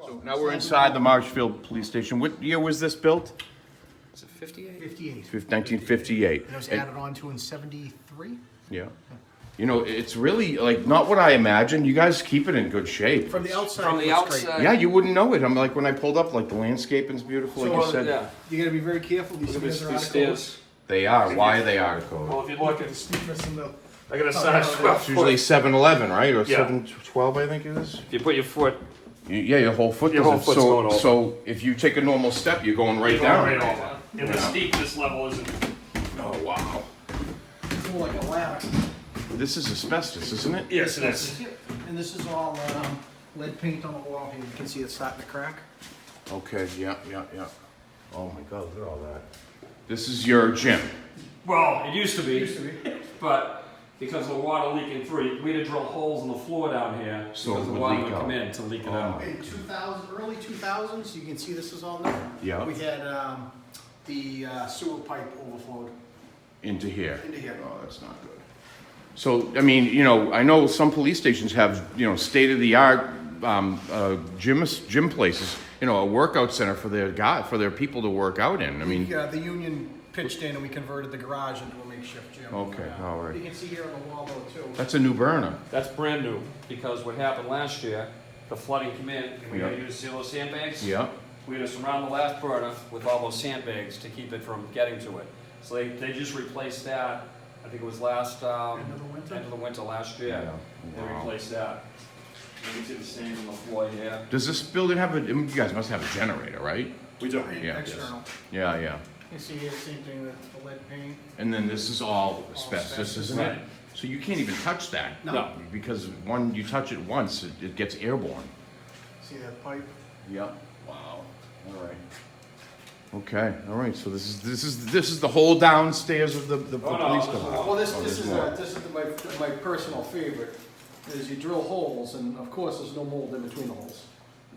So now we're inside the Marshfield Police Station. What year was this built? Is it 58? 58. 1958. And it was added on to in 73? Yeah. You know, it's really like not what I imagined. You guys keep it in good shape. From the outside, From the it looks great. outside. Yeah, you wouldn't know it. I'm like when I pulled up, like the landscaping's beautiful, like you said. Yeah. You gotta be very careful. These Look at stairs are these out of code. stairs. They are. Why are they out of code? Well, if you look, The steepness and the... I got a size 12 It's usually 7'11", right, or Yeah. 7'12", I think it is. If you put your foot, Yeah, your whole foot. Your does whole it. foot's so, going over. So if you take a normal step, you're going right down. right over. And the Yeah. steepness level isn't. Oh wow. It's more like a ladder. This is asbestos, isn't it? Yes, it is. And this is all lead paint on the wall here. You can see it's starting to crack. Okay. Yeah. Oh my God! Look at all that. This is your gym. Well, it used to be, but because of the water leaking through, we had to drill holes in the floor down here So because it the would water leak would out. come in to leak it Oh. out. In 2000, early 2000s, you can see this is all new. Yeah. We had the sewer pipe overflowed Into here. into here. Oh, that's not good. So, I mean, you know, I know some police stations have, you know, state-of-the-art gym places, you know, a workout center for their people to work out in. I mean, The union pitched in and we converted the garage into a makeshift gym. Okay, all right. You can see here on the wall though too. that's a new burner. That's brand new, because what happened last year, the flooding came in, and we had to Yeah. use zero sandbags. Yeah. We had to surround the last burner with all those sandbags to keep it from getting to it. So they just replaced that, I think it was last, end of the winter last year. Yeah. They Wow. replaced that. You can see the stain on the floor here. Does this building have a? You guys must have a generator, right? We do. Yeah. External. Yeah. You see here, same thing with the lead paint. And then this is all asbestos, asbestos, isn't it? right. So you can't even touch that. No. Because when you touch it once, it gets airborne. See that pipe? Yep. Wow. All right. Okay. All right. So this is the whole downstairs of the Oh, no, police this is department. Well, this Oh, this there's is more. this is my personal favorite. Is you drill holes and of course there's no mold in between the holes.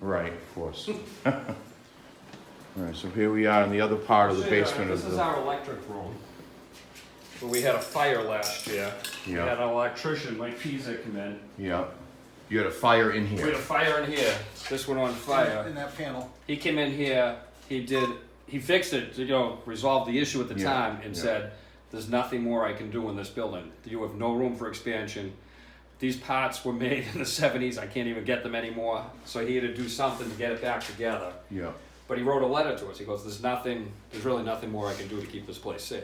Right. Of course. All right. So here we are in the other part of the basement This of is the. our electric room. Where we had a fire last year. We Yeah. had an electrician, Mike Pisa, come in. Yeah. You had a fire in We had here. a fire in here. This went on fire. In that panel. He came in here, he fixed it, you know, resolved the issue at the Yeah, time and yeah. said, there's nothing more I can do in this building. You have no room for expansion. These parts were made in the 70s, I can't even get them anymore. So he had to do something to get it back together. Yeah. But he wrote a letter to us. He goes, there's really nothing more I can do to keep this place safe.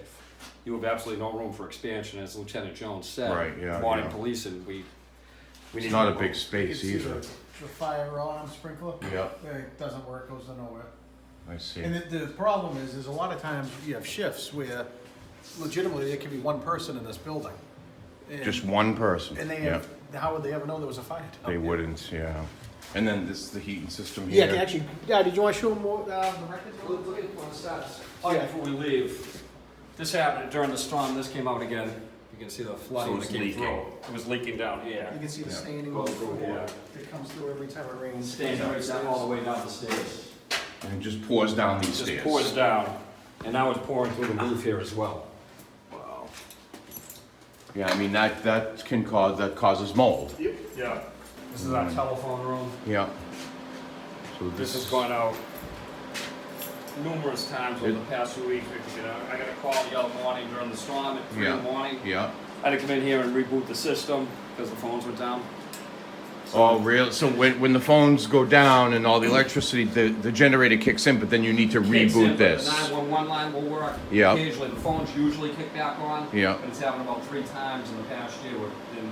You have absolutely no room for expansion, as Lieutenant Jones said. Right, yeah, Morning yeah. police, and we It's need not more a big room. space You can see either. the fire alarm sprinkler. Yeah. It doesn't work, goes to nowhere. I see. And the problem is a lot of times you have shifts where legitimately there could be one person in this building. And- Just one person. And they Yeah. have, how would they ever know there was a fire? They wouldn't. Yeah. And then this is the heating system Yeah, here. actually, yeah, did you want to show them more, the records? Look at one stats. Oh, yeah. Before we leave, this happened during the storm, this came out again. You can see the flooding So that it's came leaking. through. It was leaking down here. You can see the Yeah. staining Goes on the through floor. here. It comes through every time it rains. Staying right down all the way down the stairs. And it just pours down these Just stairs. pours down, and now it's pouring through the roof here as well. Wow. Yeah, I mean that causes mold. Yeah. This is our telephone room. Yeah. So This has gone out numerous times over the past few weeks. You know, I got a call the other morning during the storm at 3 in the morning. Yeah. I had to come in here and reboot the system because the phones were down. Oh, real? So when the phones go down and all the electricity, the generator kicks in, but then you need to Kicks in, reboot but this. The 911 line will work. Yeah. Occasionally, the phones usually kick back on. Yeah. But it's happened about 3 times in the past year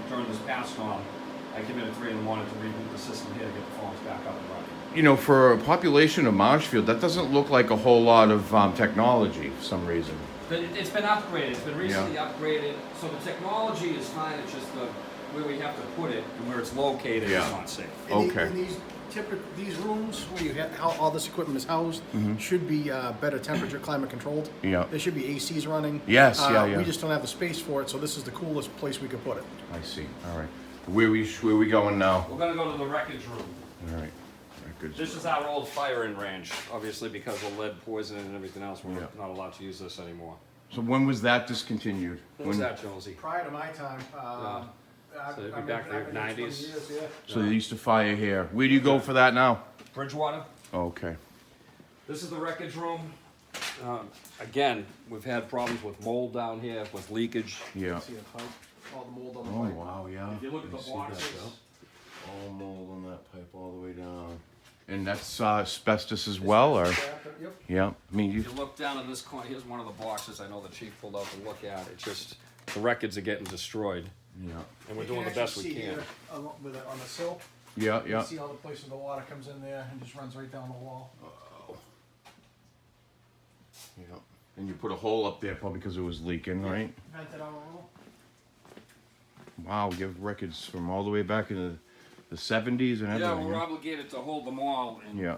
during this past storm. I came in at 3 in the morning to reboot the system here to get the phones back up and running. You know, for a population of Marshfield, that doesn't look like a whole lot of technology for some reason. But it's been upgraded. It's been recently upgraded. So the technology is fine. It's just where we have to put it and where it's located Yeah. is not safe. Okay. And these rooms where you have, how all this equipment is housed should be better temperature, climate controlled. Yeah. There should be ACs running. Yes, yeah. We just don't have the space for it, so this is the coolest place we could put it. I see. All right. Where we going now? We're gonna go to the wreckage room. All right. Good. This is our old firing range. Obviously, because of lead poisoning and everything else, we're Yeah. not allowed to use this anymore. So when was that discontinued? When was that, Jonesy? Prior to my time, So it'd be I've back been in the here 20 90s? years, yeah. So they used to fire here. Where do you go for that now? Bridgewater. Okay. This is the wreckage room. Again, we've had problems with mold down here, with leakage. Yeah. See the pipe, all the mold on the Oh, pipe. wow, yeah. If you look at the I see that, boxes, yeah. All mold on that pipe all the way down. And that's asbestos as well, or? Yep. Yeah, I mean, you, if you look down in this corner, here's one of the boxes I know the chief pulled out to look at. It's just, the records are getting destroyed, yeah. and we're You doing the actually best we see can. here, with it on the sill, Yeah, you yeah. see all the places the water comes in there and just runs right down the wall. Yeah. And you put a hole up there probably because it was leaking, right? Vented out a little. Wow, you have records from all the way back in the 70s and Yeah, everything. we're obligated to hold them all, and you Yeah.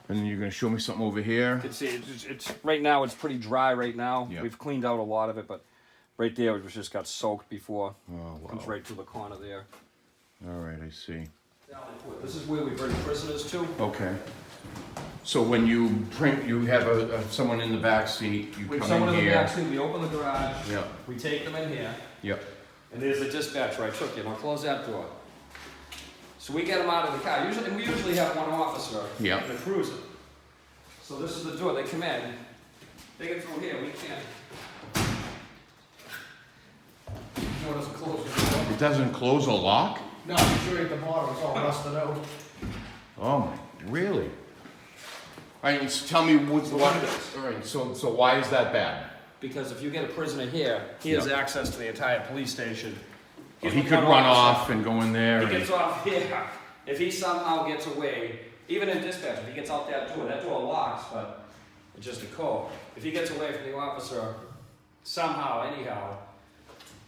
And then you're gonna show me something over here. can see it's right now it's pretty dry right now. Yeah. We've cleaned out a lot of it, but right there it just got soaked before. Oh, Comes wow. right to the corner there. All right, I see. This is where we bring prisoners to. Okay. So when you print, you have someone in the back seat, you We have come someone in in the back here. seat, we open the garage, Yeah, we take them in here, yep, and there's the dispatcher I took you. Now close that door. So we get them out of the car. Usually, and we usually have one officer Yeah. in the cruiser. So this is the door. They come in. They get through here. We can't. The door doesn't close. the door. it doesn't close a lock? No, it's right at the bottom, it's all rusted out. Oh, really? All right, so tell me what, all right, so why is that bad? Because if you get a prisoner here, he has Yeah. access to the entire police station. He's He with could one run officer. off and go in there He and, gets off here. If he somehow gets away, even in dispatch, if he gets out that door locks, but it's just a code. If he gets away from the officer, somehow, anyhow,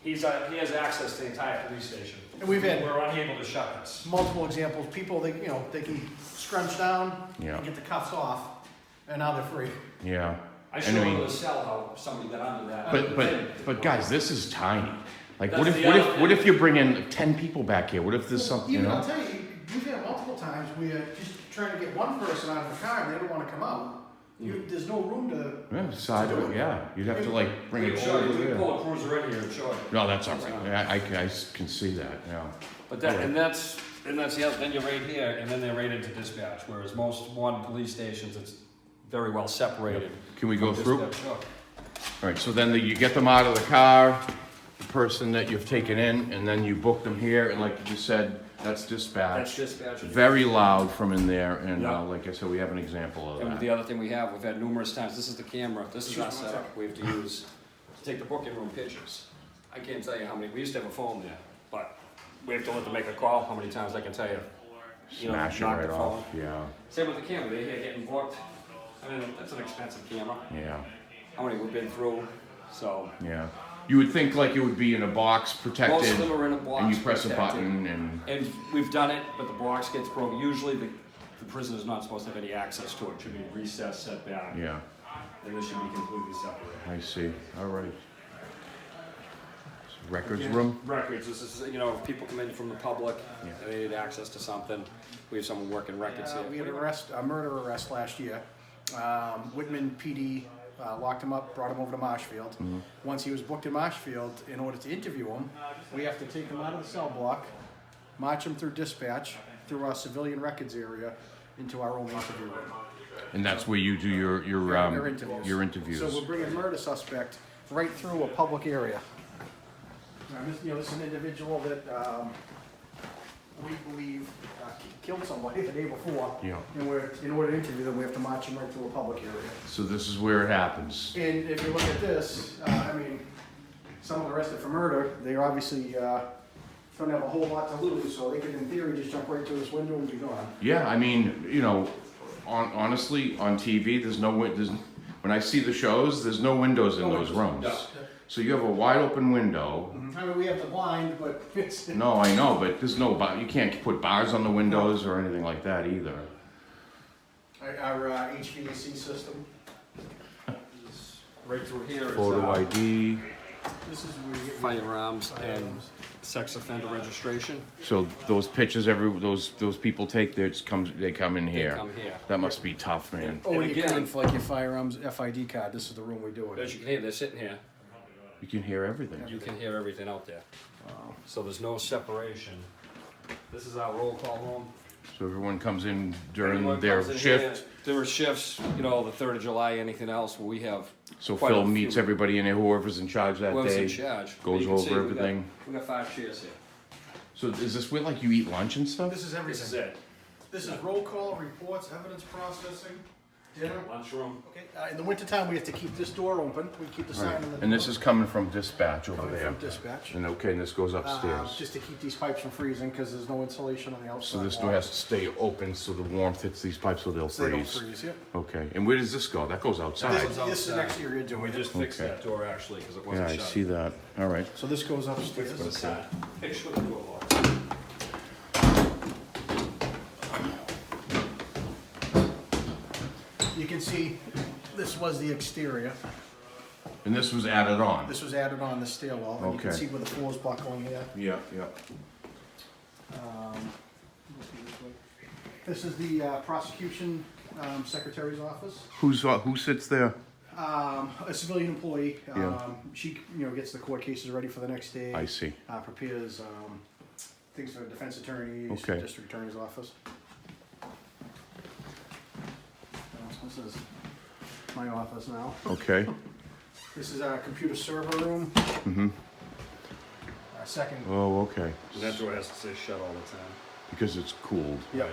he has access to the entire police station. And we've had We're unable to shut this. multiple examples, people, they, they can scrunch down Yeah. and get the cuffs off, and now they're free. yeah. I And showed I him mean- the cell how somebody got under that. But guys, this is tiny. Like, That's what if, the what other if, what thing. if you bring in 10 people back here? What if there's something, you Even, I'll know? tell you, we've had multiple times where just trying to get one person out of the car and they don't wanna come out. There's no room to. Yeah, side of it, yeah. You'd have to like bring We it can show you, over we can there. pull a cruiser in here and show you. No, that's all right. I can see that, yeah. But that, and that's the other, then you're right here, and then they're right into dispatch, whereas most modern police stations, it's very well separated. Can we go from through? dispatch. Sure. All right, so then you get them out of the car, the person that you've taken in, and then you book them here, and like you said, that's That's dispatch. dispatch. Very loud from in there, and Yeah. like I said, we have an example of And that. the other thing we have, we've had numerous times, this is the camera, this is our setup we have to use to take the booking room pictures. I can't tell you how many, we used to have a phone there, but we have to let them make a call, how many times I can tell you. You know, Smash it knock right the off, phone. yeah, Same with the camera, they're here getting booked. I mean, that's an expensive camera. yeah, How many we've been through, so. yeah. You would think like it would be in a box Most protected, of them are in a box. and you press a protected. button, and, And we've done it, but the box gets broken. Usually the prisoner's not supposed to have any access to it. It should be recessed, set back. yeah, And this should be completely separated. I see, all right. Records room? Records, this is, if people come in from the public, Yeah. and they need access to something, we have someone working records We here. had a murder arrest last year. Whitman PD locked him up, brought him over to Marshfield. Once he was booked in Marshfield, in order to interview him, we have to take him out of the cell block, march him through dispatch, through our civilian records area, into our own interview room. And that's where you do your Their interviews. your interviews. So we're bringing a murder suspect right through a public area. This is an individual that we believe killed somebody the day before. Yeah. And in order to interview them, we have to march them right through a public area. So this is where it happens. And if you look at this, someone arrested for murder, they obviously don't have a whole lot to lose, so they could, in theory, just jump right through this window and be gone. Yeah, I mean, honestly, on TV, when I see the shows, there's no windows in those rooms. No. So you have a wide open window. We have the blind, but it's. No, I know, but there's no you can't put bars on the windows or anything like that either. Our HVAC system. Right through here is Photo ID. This is where you get. firearms and sex offender registration. So those pictures, those people take, they come in here. come here. That must be tough, man. Oh, And you again- come in for like your firearms FID card, this is the room we do it As in. you can hear, they're sitting here. You can hear everything. You can hear everything out there. So there's no separation. This is our roll call room. So everyone comes in during Everyone their comes in shift. here. There were shifts, you know, the 3rd of July, anything else, where we have. So quite a Phil few- meets everybody in there, whoever's in charge that Whoever's day. in charge. goes You can see over we got- everything. We got 5 chairs here. So is this where like you eat lunch and stuff? This is everything. This is it. This is roll call, reports, evidence processing, dinner. Lunchroom. Okay, in the wintertime, we have to keep this door open. We keep the sign on the door. And this is coming from dispatch over coming there. from dispatch. And okay, and this goes upstairs. Just to keep these pipes from freezing, because there's no insulation on the outside. So this door has to stay open so the warmth hits these pipes so they'll So they don't freeze. freeze, yep. Okay, and where does this go? That goes outside. This is an exterior door. We just fixed Okay. that door actually, because it Yeah, wasn't I shut. see that. All right. So this goes upstairs. Picture of the door lock. You can see, this was the exterior. And this was added on. This was added on the stairwell. And you can Okay. see where the floor's buckling here. Yeah, yeah. This is the prosecution secretary's office. Who sits there? A civilian employee. Yeah. She, gets the court cases ready for the next day. I see. Prepares things for the defense attorneys, Okay. district attorney's office. This is my office now. Okay. This is our computer server room. Mm-hmm. Our second. Oh, okay. And that door has to stay shut all the time. Because it's cooled. Yep.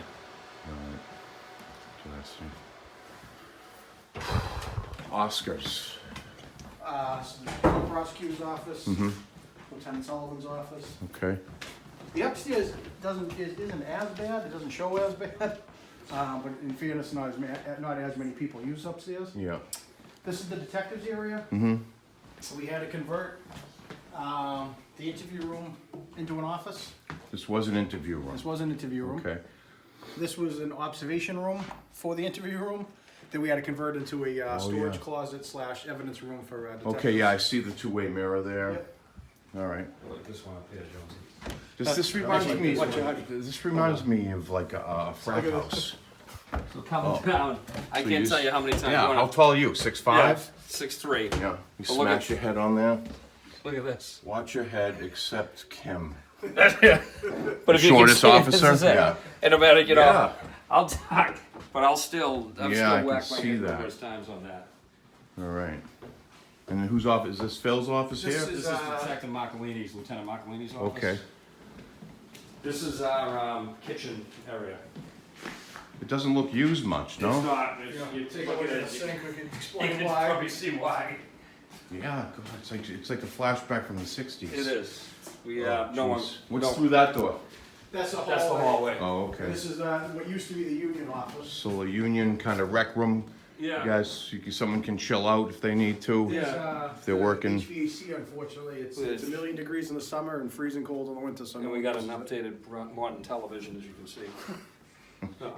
Alright. So that's Oscars. This is the prosecutor's office. Mm-hmm. Lieutenant Sullivan's office. Okay. The upstairs isn't as bad. It doesn't show as bad. But in fairness, not as many people use upstairs. Yeah. This is the detectives area. Mm-hmm. So we had to convert the interview room into an office. This was an interview room. This was an interview room. Okay. This was an observation room for the interview room. Then we had to convert into a storage yeah. closet / evidence room for detectives. Okay, yeah, I see the two-way mirror there. Yep. All right. Like this one up here, Jonesy. This reminds me of like a frat Look at house. So coming down, I So can't you tell you how many times Yeah, you how want tall are you? 6'5"? 6'3". Yeah. You But look smash at- your head on there. Look at this. Watch your head, except Kim. But if you can Shortest see, officer? this is it. Yeah. And no matter, Yeah. I'll talk, but I'll still, Yeah, I still can whack my see head that. numerous times on that. All right. And then whose office? Is this Phil's office This here? This is Detective Marcolini's, Lieutenant Marcolini's office. Okay. This is our kitchen area. It doesn't look used much, no? It's not, if you Take a look look at at the it, sink. We can you explain can why. probably see why. Yeah, God, it's like a flashback from the 60s. It is. We, Oh, no one, jeez. What's no, through that door? That's the hallway. that's the hallway. Oh, okay. This is what used to be the union office. So a union kind of rec room. Yeah. You guys, someone can chill out if they need to. Yeah. If they're working. HVAC, unfortunately, it's a million degrees in the summer and freezing cold in the winter. So And no we one got an uses it. updated modern television, as you can see. Oh.